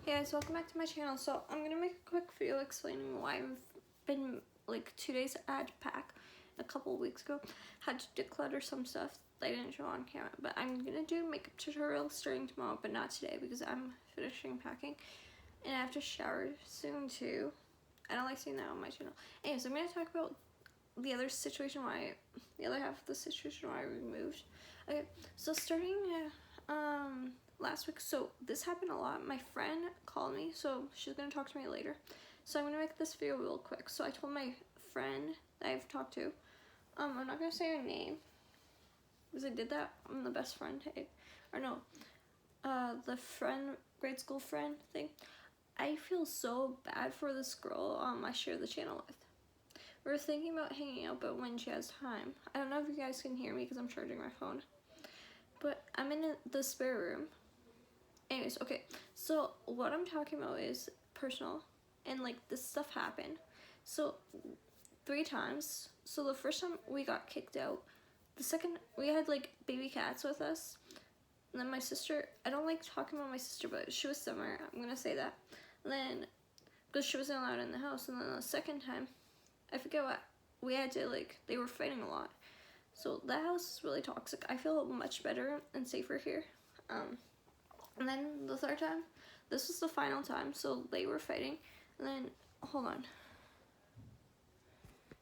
Hey guys, welcome back to my channel. So I'm gonna make a quick video explaining why I've been like 2 days I had to pack a couple weeks ago. Had to declutter some stuff that I didn't show on camera, but I'm gonna do a makeup tutorial starting tomorrow, but not today because I'm finishing packing and I have to shower soon too. I don't like seeing that on my channel. Anyways, I'm gonna talk about the other half of the situation why I moved. Okay, so starting last week, so this happened a lot. My friend called me, so she's gonna talk to me later. So I'm gonna make this video real quick. So I told my friend that I've talked to, I'm not gonna say her name because I did that. I'm the best friend, the grade school friend thing. I feel so bad for this girl I share the channel with. We're thinking about hanging out, but when she has time. I don't know if you guys can hear me because I'm charging my phone. But I'm in the spare room. Anyways, okay. So what I'm talking about is personal. And like this stuff happened. So 3 times. So the first time we got kicked out. The second, we had like baby cats with us. And then my sister, I don't like talking about my sister, but she was somewhere. I'm going to say that. And then, because she wasn't allowed in the house. And then the second time, I forget what, we had to like, they were fighting a lot. So that house is really toxic. I feel much better and safer here. And then the third time, this was the final time. So they were fighting. And then, hold on.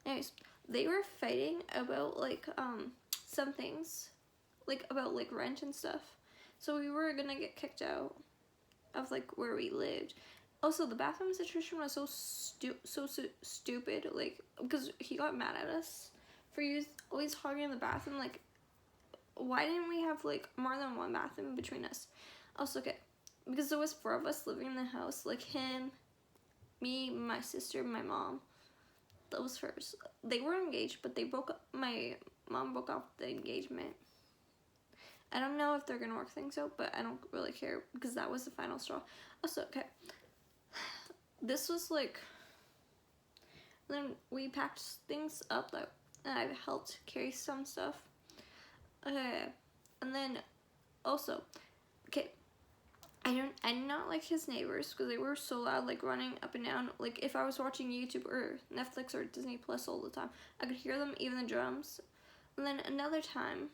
Anyways, they were fighting about like some things, like about like rent and stuff. So we were gonna get kicked out of like where we lived. Also, the bathroom situation was so stupid, like, because he got mad at us for always hogging in the bathroom. Like, why didn't we have like more than one bathroom between us? Also, okay, because there was 4 of us living in the house, like him, me, my sister, my mom. Those first. They were engaged, but they broke up. My mom broke off the engagement. I don't know if they're gonna work things out, but I don't really care because that was the final straw. Also, okay. This was like, then we packed things up that I helped carry some stuff. And then also, okay, I did not like his neighbors because they were so loud, like running up and down. Like if I was watching YouTube or Netflix or Disney Plus all the time, I could hear them, even the drums. And then another time,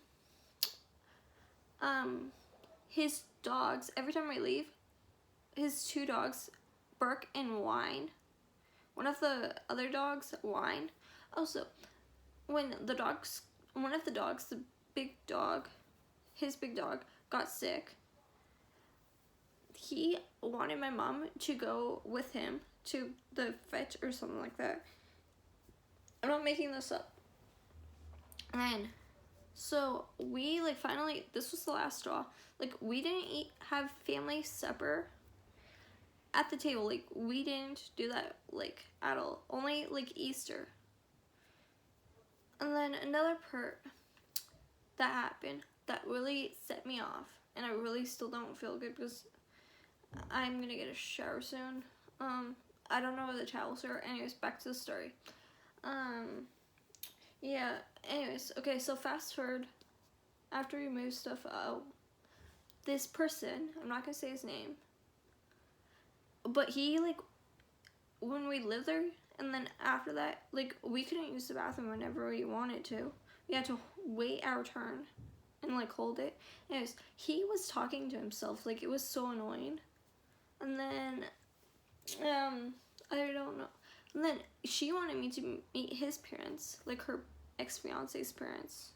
his dogs, every time I leave, his 2 dogs bark and whine. One of the other dogs whine. Also, when one of the dogs, the big dog, his big dog, got sick, he wanted my mom to go with him to the vet or something like that. I'm not making this up. And so we like finally, this was the last straw. Like we didn't have family supper at the table. Like we didn't do that like at all. Only like Easter. And then another part that happened that really set me off, and I really still don't feel good because I'm gonna get a shower soon. I don't know where the towels are. Anyways, back to the story. Yeah, anyways, okay, so fast forward, after we moved stuff out, this person, I'm not gonna say his name, but he, like, when we lived there, and then after that, like, we couldn't use the bathroom whenever we wanted to. We had to wait our turn and, like, hold it. Anyways, he was talking to himself, like, it was so annoying. And then, I don't know. And then she wanted me to meet his parents, like her ex-fiance's parents.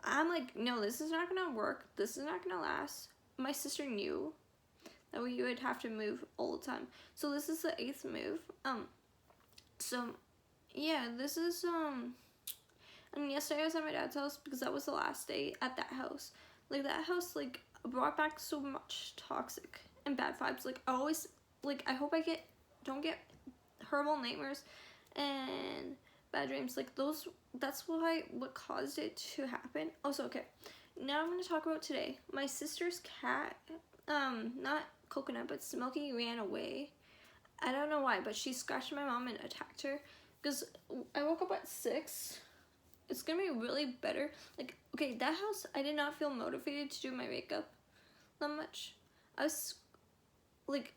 I'm like, no, this is not gonna work. This is not gonna last. My sister knew that we would have to move all the time. So this is the 8th move. So yeah, this is and yesterday I was at my dad's house because that was the last day at that house. Like that house like brought back so much toxic and bad vibes. Like I always I hope I don't get horrible nightmares and bad dreams. Like that's what caused it to happen. Also, okay, now I'm gonna talk about today. My sister's cat, not Coconut, but Smokey, ran away. I don't know why, but she scratched my mom and attacked her. Because I woke up at 6. It's gonna be really better. Like, okay, that house, I did not feel motivated to do my makeup that much. like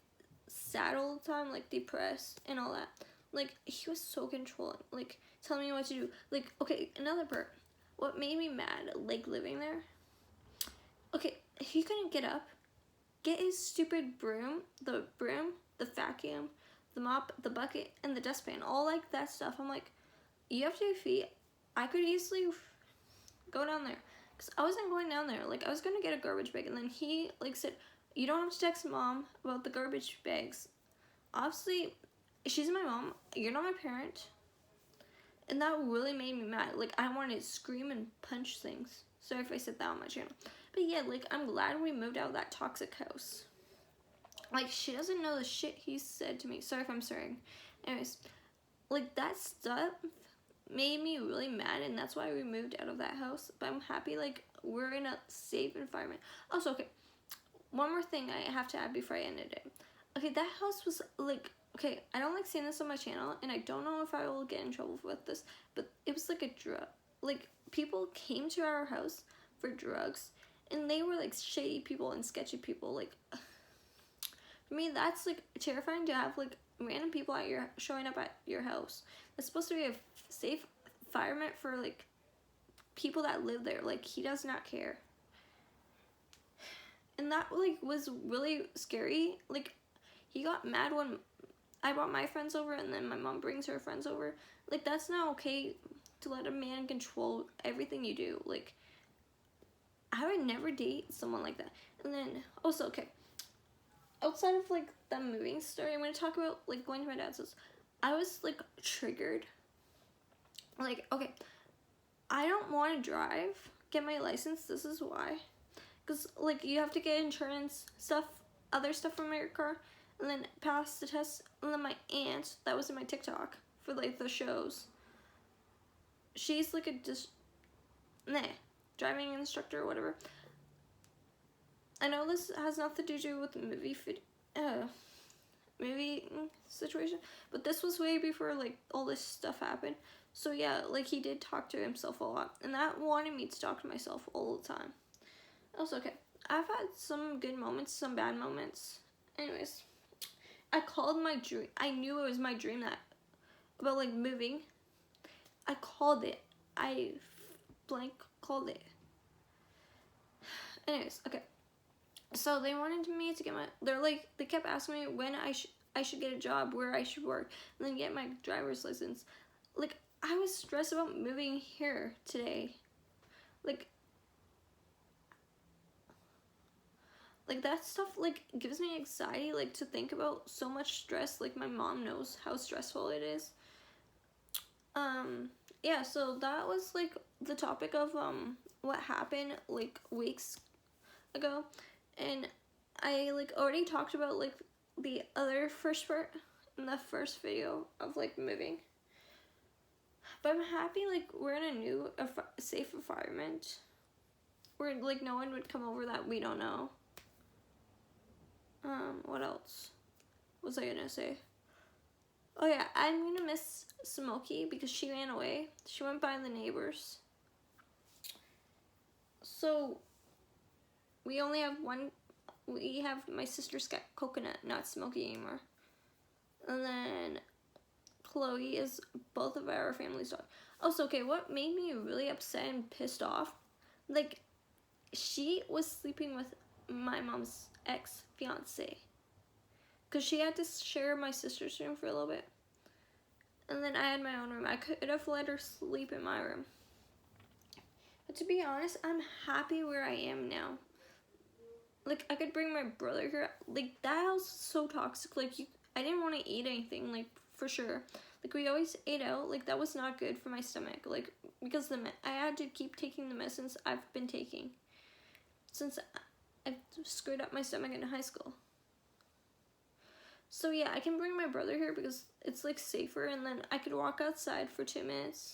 sad all the time, like depressed and all that. Like he was so controlling, like telling me what to do. Like, okay, another part. What made me mad, like living there? Okay, he couldn't get up, get his stupid broom, the vacuum, the mop, the bucket, and the dustpan, all like that stuff. I'm like, you have 2 feet. I could easily go down there. Because I wasn't going down there. Like, I was going to get a garbage bag. And then he, like, said, you don't have to text mom about the garbage bags. Obviously, she's my mom. You're not my parent. And that really made me mad. Like, I wanted to scream and punch things. Sorry if I said that on my channel. But yeah, like, I'm glad we moved out of that toxic house. Like, she doesn't know the shit he said to me. Sorry if I'm swearing. Anyways, like, that stuff made me really mad, and that's why we moved out of that house. But I'm happy, like, we're in a safe environment. Also, okay, one more thing I have to add before I end it. Okay, that house was, like, okay, I don't like saying this on my channel, and I don't know if I will get in trouble with this, but it was like a drug. Like, people came to our house for drugs, and they were, like, shady people and sketchy people. Like, for me, that's, like, terrifying to have, like, random people showing up at your house. It's supposed to be a safe environment for, like, people that live there. Like, he does not care. And that, like, was really scary. Like, he got mad when I brought my friends over and then my mom brings her friends over. Like, that's not okay to let a man control everything you do. Like, I would never date someone like that. And then, also, okay, outside of, like, the moving story, I'm going to talk about, like, going to my dad's house. I was, like, triggered. Like, okay, I don't want to drive, get my license. This is why. Because, like, you have to get insurance stuff, other stuff from your car, and then pass the test. And then my aunt, that was in my TikTok for, like, the shows, she's, like, driving instructor or whatever. I know this has nothing to do with the movie situation, but this was way before, like, all this stuff happened. So yeah, like, he did talk to himself a lot, and that wanted me to talk to myself all the time. Also, okay, I've had some good moments, some bad moments. Anyways, I called my dream. I knew it was my dream about, like, moving. I called it. I called it. Anyways, okay. So they wanted me to get they kept asking me when I should get a job, where I should work, and then get my driver's license. Like, I was stressed about moving here today. Like that stuff, like, gives me anxiety, like, to think about so much stress. Like, my mom knows how stressful it is. Yeah, so that was, like, the topic of, what happened, like, weeks ago. And I, like, already talked about, like, the other first part in the first video of, like, moving. But I'm happy, like, we're in a new, safe environment where, like, no one would come over that we don't know. What else was I gonna say? Oh yeah, I'm gonna miss Smokey because she ran away. She went by the neighbors. So we only have we have my sister's got Coconut, not Smokey anymore. And then Chloe is both of our family's dog. Also, okay, what made me really upset and pissed off, like, she was sleeping with my mom's ex-fiance. Because she had to share my sister's room for a little bit. And then I had my own room. I could have let her sleep in my room. But to be honest, I'm happy where I am now. Like, I could bring my brother here. Like, that house is so toxic. Like, I didn't want to eat anything, like, for sure. Like, we always ate out. Like, that was not good for my stomach. Like, because I had to keep taking the medicines I've been taking since I screwed up my stomach in high school. So yeah, I can bring my brother here because it's, like, safer, and then I could walk outside for 2 minutes